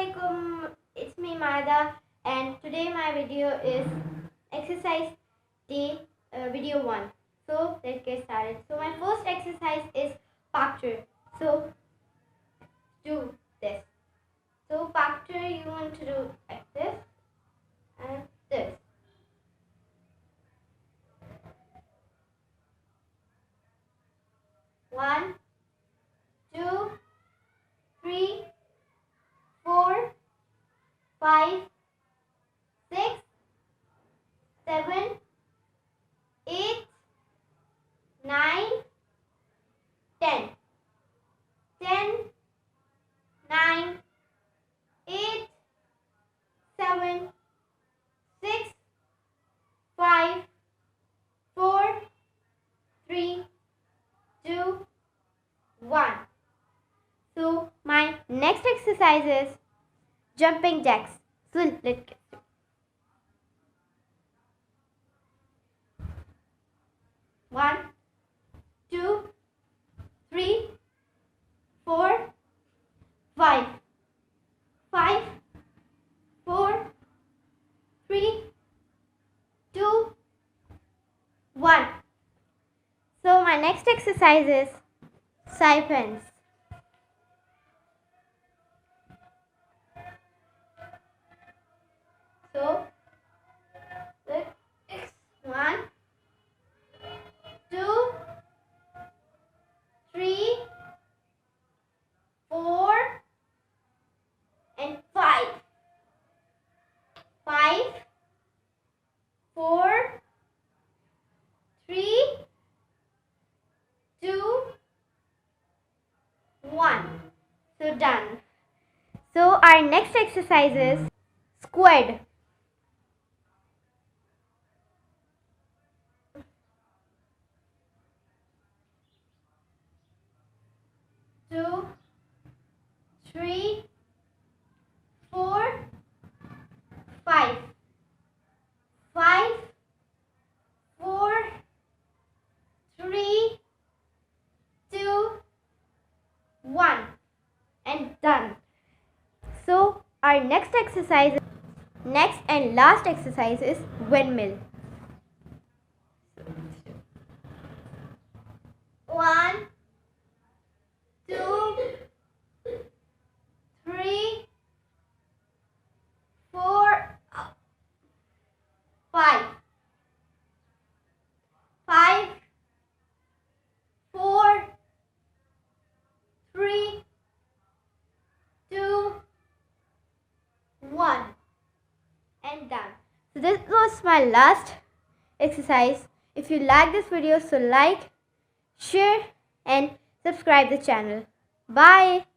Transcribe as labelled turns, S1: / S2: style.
S1: Assalamualaikum, it's me Maida, and today my video is exercise day video 1. So let's get started. So my first exercise is posture. So do this. So posture you want to do like this and this. One, two, three, 4, 5, 6, 7, 8, 9, 10. 10, 9, 8, 7, 6, 5, 4, 3, 2, 1. So my next exercise is jumping jacks. So let's get started. 1, 2, 3, 4, 5. 5, 4, 3, 2, 1. So my next exercise is siphons. So, it's 1, 2, 3, 4, and 5. 5, 4, 3, 2, 1. So done. So our next exercise is squad. 2, 3, 4, 5. 5, 4, 3, 2, 1. And done. So our next and last exercise is windmill. 1, 2, 3, 4, 5. 5, 4, 3, 2, 1. And done. So this was my last exercise. If you like this video, so like, share and subscribe the channel. Bye.